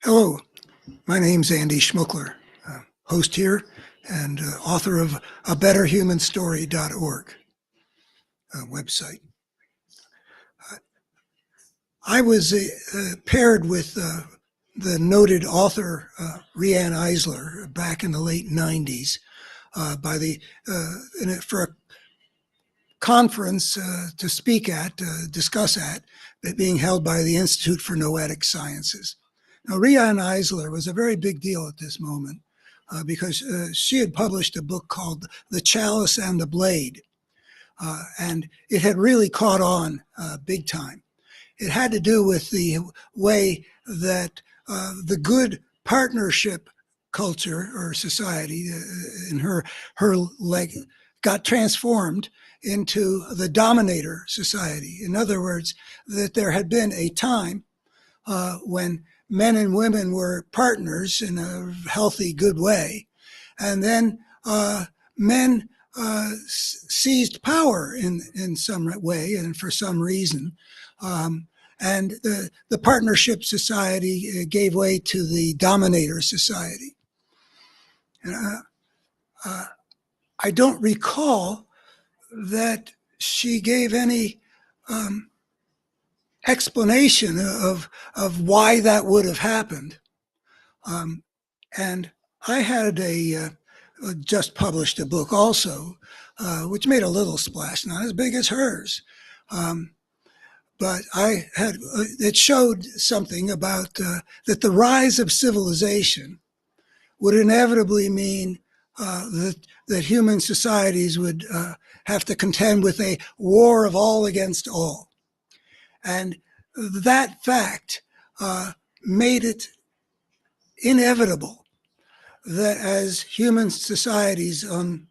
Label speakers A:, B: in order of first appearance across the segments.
A: Hello, my name's Andy Schmuckler, host here and author of abetterhumanstory.org website. I was paired with the noted author Riane Eisler back in the late 90s for a conference to speak at, discuss at, being held by the Institute for Noetic Sciences. Now, Riane Eisler was a very big deal at this moment because she had published a book called The Chalice and the Blade, and it had really caught on big time. It had to do with the way that the good partnership culture or society in her leg got transformed into the dominator society. In other words, that there had been a time when men and women were partners in a healthy, good way, and then men seized power in some way and for some reason. And the partnership society gave way to the dominator society. And, I don't recall that she gave any explanation of why that would have happened. And I had just published a book also, which made a little splash, not as big as hers. But it showed something about that the rise of civilization would inevitably mean that human societies would have to contend with a war of all against all. And that fact made it inevitable that as human societies on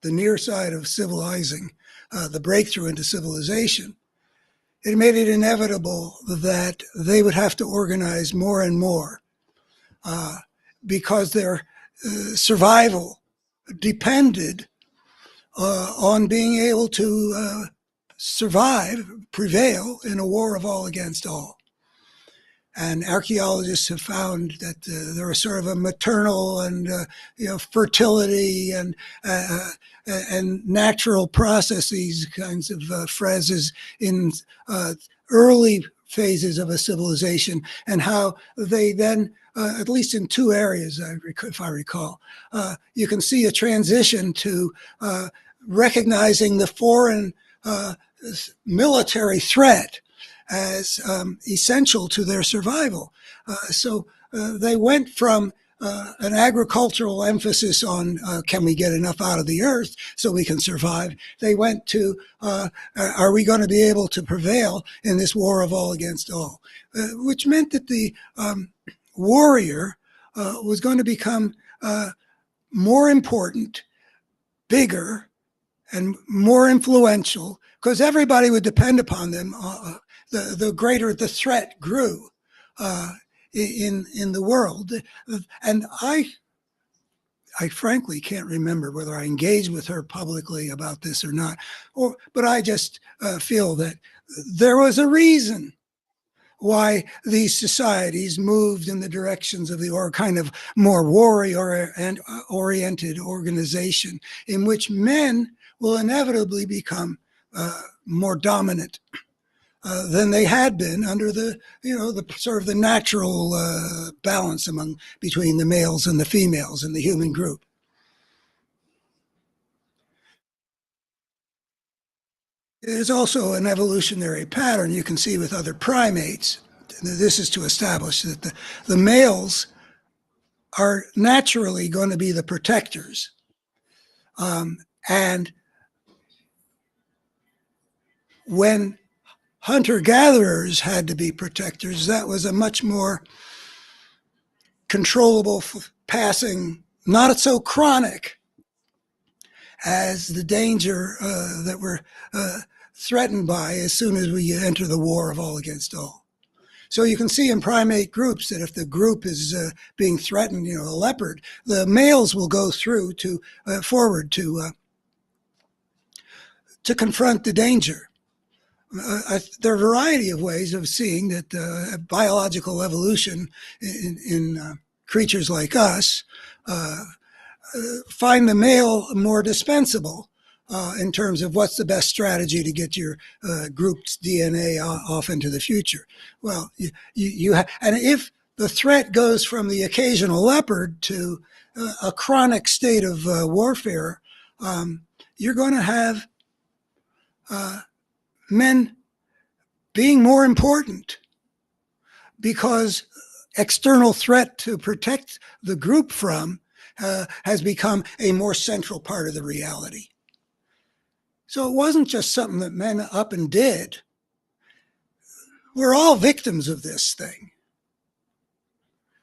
A: the near side of civilizing, the breakthrough into civilization, it made it inevitable that they would have to organize more and more because their survival depended on being able to prevail in a war of all against all. And archaeologists have found that there are sort of a maternal and fertility and natural processes kinds of phrases in early phases of a civilization, and how they then, at least in two areas, if I recall, you can see a transition to recognizing the foreign military threat as essential to their survival. So they went from an agricultural emphasis on can we get enough out of the earth so we can survive. They went to are we going to be able to prevail in this war of all against all, which meant that the warrior was going to become more important, bigger, and more influential because everybody would depend upon them. The greater the threat grew in the world. And I frankly can't remember whether I engaged with her publicly about this or not, but I just feel that there was a reason why these societies moved in the directions of the kind of more warrior and oriented organization in which men will inevitably become more dominant than they had been under the sort of the natural balance between the males and the females in the human group. There's also an evolutionary pattern you can see with other primates. This is to establish that the males are naturally going to be the protectors. And when hunter-gatherers had to be protectors, that was a much more controllable passing, not so chronic as the danger that we're threatened by as soon as we enter the war of all against all. So you can see in primate groups that if the group is being threatened, a leopard, the males will go through forward to confront the danger. there are a variety of ways of seeing that biological evolution in creatures like us find the male more dispensable in terms of what's the best strategy to get your group's DNA off into the future. Well, and if the threat goes from the occasional leopard to a chronic state of warfare, you're going to have men being more important because external threat to protect the group from has become a more central part of the reality. So it wasn't just something that men up and did. We're all victims of this thing.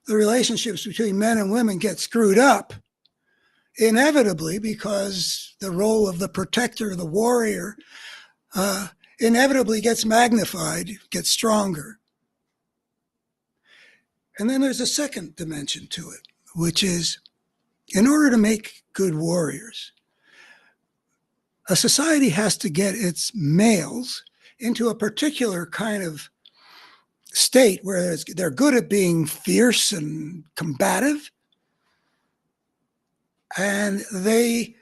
A: The relationships between men and women get screwed up inevitably because the role of the protector, the warrior, inevitably gets magnified, gets stronger. And then there's a second dimension to it, which is in order to make good warriors, a society has to get its males into a particular kind of state where they're good at being fierce and combative, and they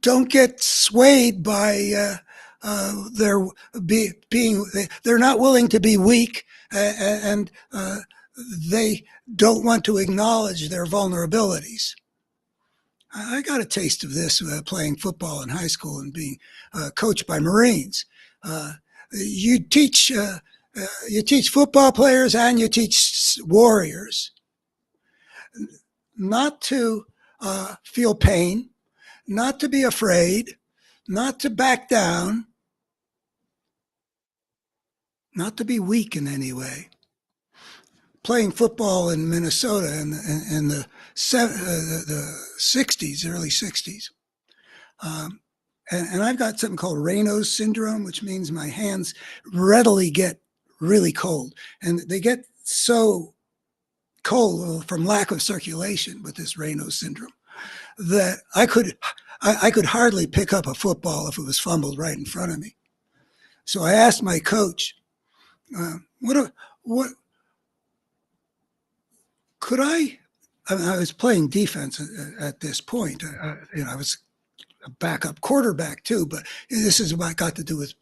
A: don't get swayed by their being. They're not willing to be weak, and they don't want to acknowledge their vulnerabilities. I got a taste of this playing football in high school and being coached by Marines. You teach football players and you teach warriors not to feel pain, not to be afraid, not to back down, not to be weak in any way. Playing football in Minnesota in the 60s, early 60s. And I've got something called Raynaud's syndrome, which means my hands readily get really cold. And they get so cold from lack of circulation with this Raynaud's syndrome that I could hardly pick up a football if it was fumbled right in front of me. So I asked my coach, what could I was playing defense at this point. I was a backup quarterback too, but this is what got to do with,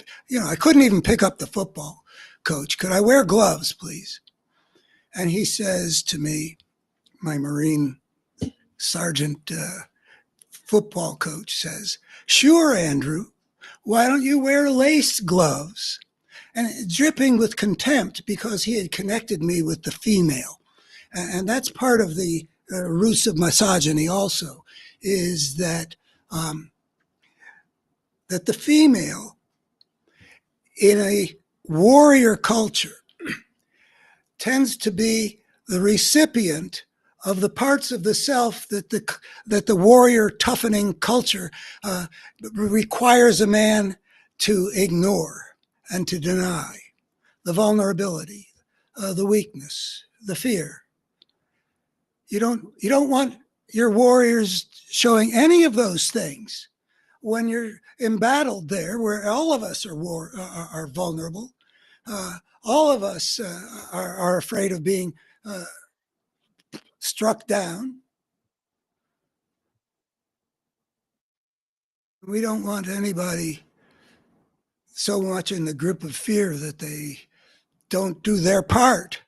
A: I couldn't even pick up the football. Coach, could I wear gloves, please? And he says to me, my Marine sergeant football coach says, "Sure, Andrew, why don't you wear lace gloves?" And dripping with contempt because he had connected me with the female. And that's part of the roots of misogyny also, is that that the female in a warrior culture tends to be the recipient of the parts of the self that the warrior toughening culture requires a man to ignore and to deny: the vulnerability, the weakness, the fear. You don't want your warriors showing any of those things when you're embattled there, where all of us are vulnerable. All of us are afraid of being struck down. We don't want anybody so much in the grip of fear that they don't do their part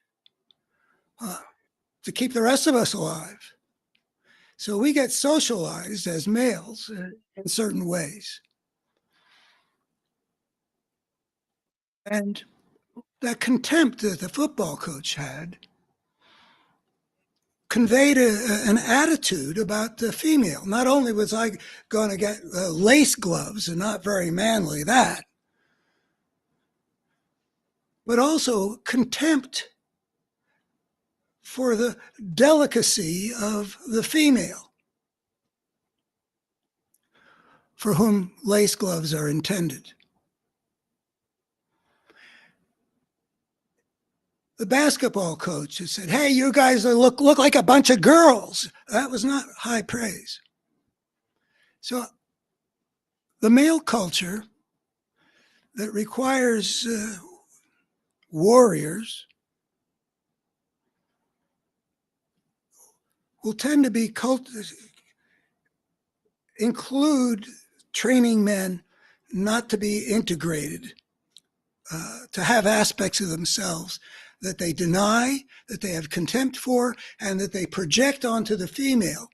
A: to keep the rest of us alive. So we get socialized as males in certain ways. And that contempt that the football coach had conveyed an attitude about the female. Not only was I going to get lace gloves, and not very manly that, but also contempt for the delicacy of the female, for whom lace gloves are intended. The basketball coach had said, "Hey, you guys look like a bunch of girls." That was not high praise. So the male culture that requires warriors will tend to be include training men not to be integrated, to have aspects of themselves that they deny, that they have contempt for, and that they project onto the female.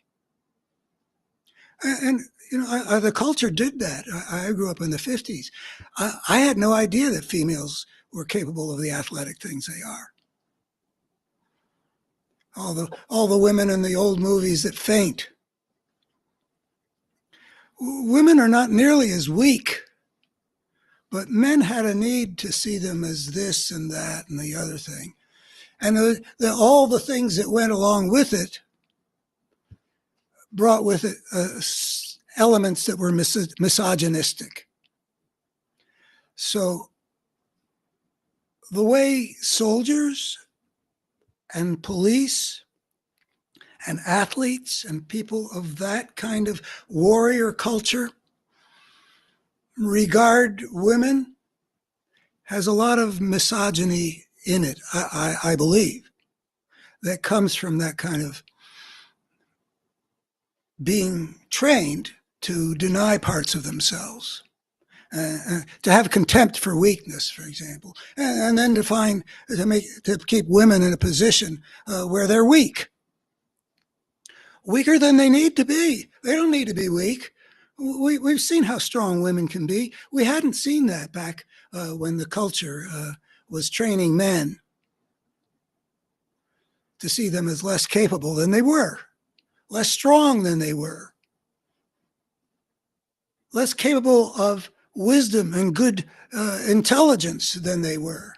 A: And you know, the culture did that. I grew up in the 50s. I had no idea that females were capable of the athletic things they are. All the women in the old movies that faint. Women are not nearly as weak, but men had a need to see them as this and that and the other thing. And all the things that went along with it brought with it elements that were misogynistic. So the way soldiers and police and athletes and people of that kind of warrior culture regard women has a lot of misogyny in it, I believe, that comes from that kind of being trained to deny parts of themselves, to have contempt for weakness, for example, and then to keep women in a position where they're weaker than they need to be. They don't need to be weak. We've seen how strong women can be. We hadn't seen that back when the culture was training men to see them as less capable than they were, less strong than they were, less capable of wisdom and good intelligence than they were.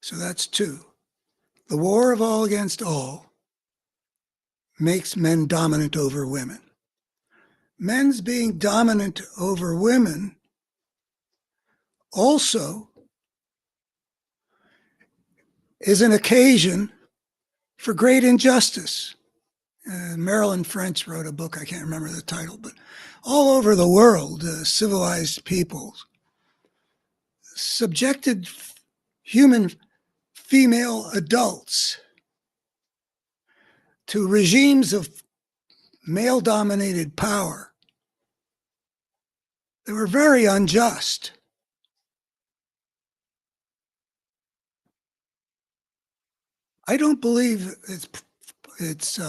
A: So that's two. The war of all against all makes men dominant over women. Men's being dominant over women also is an occasion for great injustice. Marilyn French wrote a book, I can't remember the title, but all over the world, civilized peoples subjected human female adults to regimes of male-dominated power. They were very unjust. I don't believe it's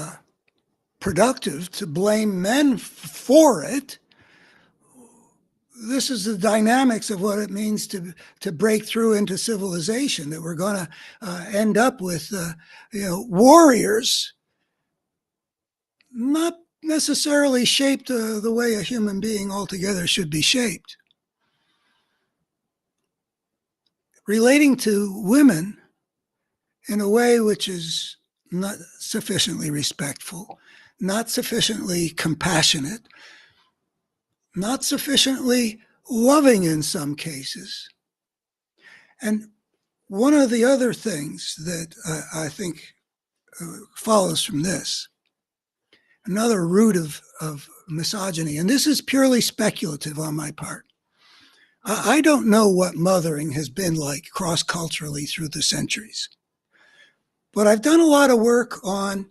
A: productive to blame men for it. This is the dynamics of what it means to break through into civilization, that we're going to end up with warriors not necessarily shaped the way a human being altogether should be shaped. Relating to women in a way which is not sufficiently respectful, not sufficiently compassionate, not sufficiently loving in some cases. And one of the other things that I think follows from this, another root of misogyny, and this is purely speculative on my part. I don't know what mothering has been like cross-culturally through the centuries, but I've done a lot of work on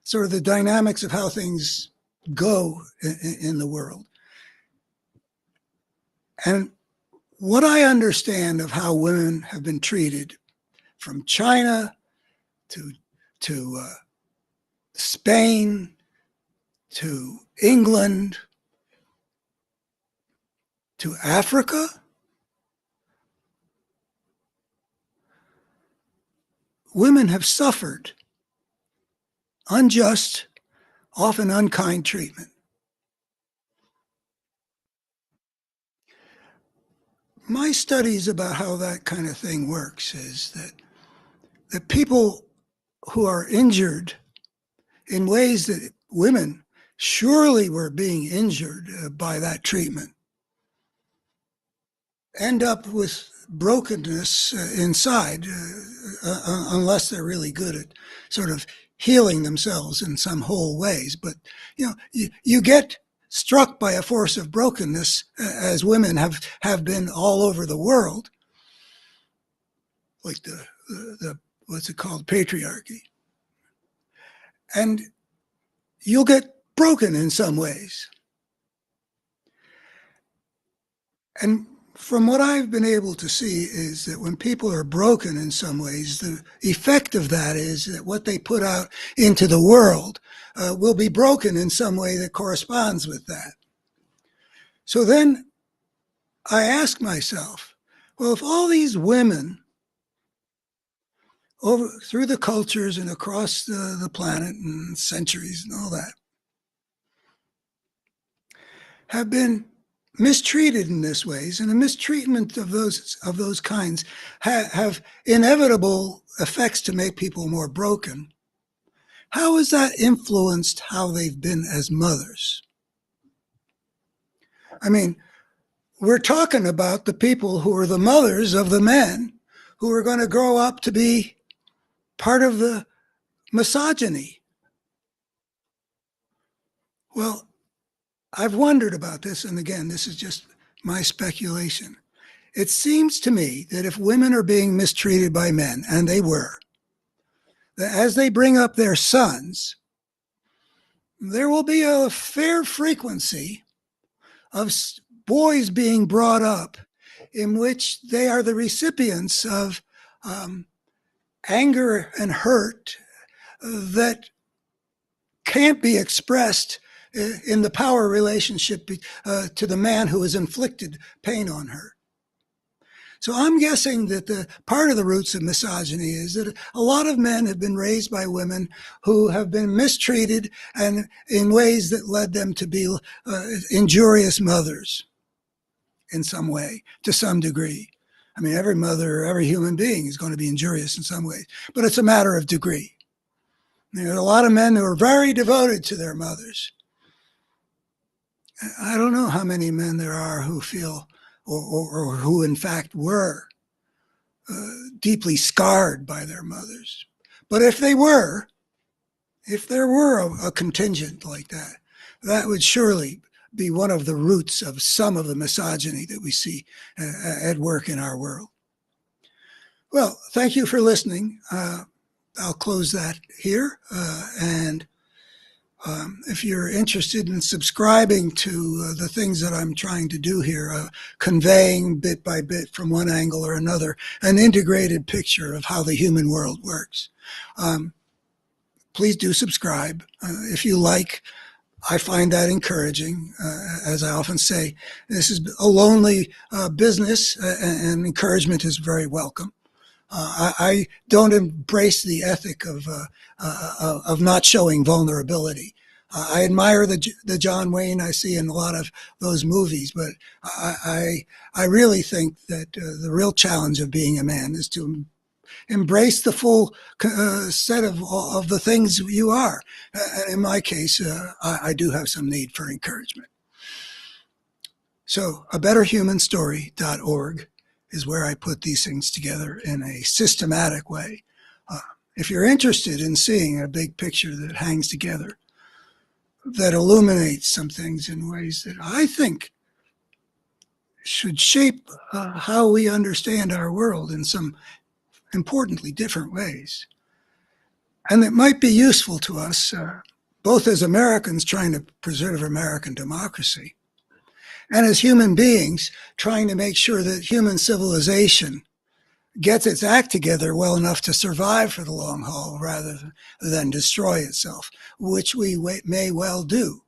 A: sort of the dynamics of how things go in the world. And what I understand of how women have been treated, from China to Spain to England to Africa, women have suffered unjust, often unkind treatment. My studies about how that kind of thing works is that people who are injured in ways that women surely were being injured by that treatment end up with brokenness inside, unless they're really good at sort of healing themselves in some whole ways. But, you get struck by a force of brokenness, as women have been all over the world, like the what's it called, patriarchy. And you'll get broken in some ways. And from what I've been able to see is that when people are broken in some ways, the effect of that is that what they put out into the world will be broken in some way that corresponds with that. So then I ask myself, well, if all these women through the cultures and across the planet and centuries and all that have been mistreated in this ways, and the mistreatment of those kinds have inevitable effects to make people more broken, how has that influenced how they've been as mothers? I mean, we're talking about the people who are the mothers of the men who are going to grow up to be part of the misogyny. Well, I've wondered about this, and again, this is just my speculation. It seems to me that if women are being mistreated by men, and they were, that as they bring up their sons, there will be a fair frequency of boys being brought up in which they are the recipients of anger and hurt that can't be expressed in the power relationship to the man who has inflicted pain on her. So I'm guessing that the part of the roots of misogyny is that a lot of men have been raised by women who have been mistreated and in ways that led them to be injurious mothers in some way, to some degree. I mean, every mother, every human being is going to be injurious in some ways, but it's a matter of degree. There are a lot of men who are very devoted to their mothers. I don't know how many men there are who feel or who in fact were deeply scarred by their mothers. But if there were a contingent like that, that would surely be one of the roots of some of the misogyny that we see at work in our world. Well, thank you for listening. I'll close that here. And if you're interested in subscribing to the things that I'm trying to do here, conveying bit by bit from one angle or another, an integrated picture of how the human world works, please do subscribe. If you like, I find that encouraging. As I often say, this is a lonely business, and encouragement is very welcome. I don't embrace the ethic of not showing vulnerability. I admire the John Wayne I see in a lot of those movies, but I really think that the real challenge of being a man is to embrace the full set of the things you are. In my case, I do have some need for encouragement. So, abetterhumanstory.org is where I put these things together in a systematic way. If you're interested in seeing a big picture that hangs together, that illuminates some things in ways that I think should shape how we understand our world in some importantly different ways, and that might be useful to us, both as Americans trying to preserve American democracy, and as human beings trying to make sure that human civilization gets its act together well enough to survive for the long haul rather than destroy itself, which we may well do.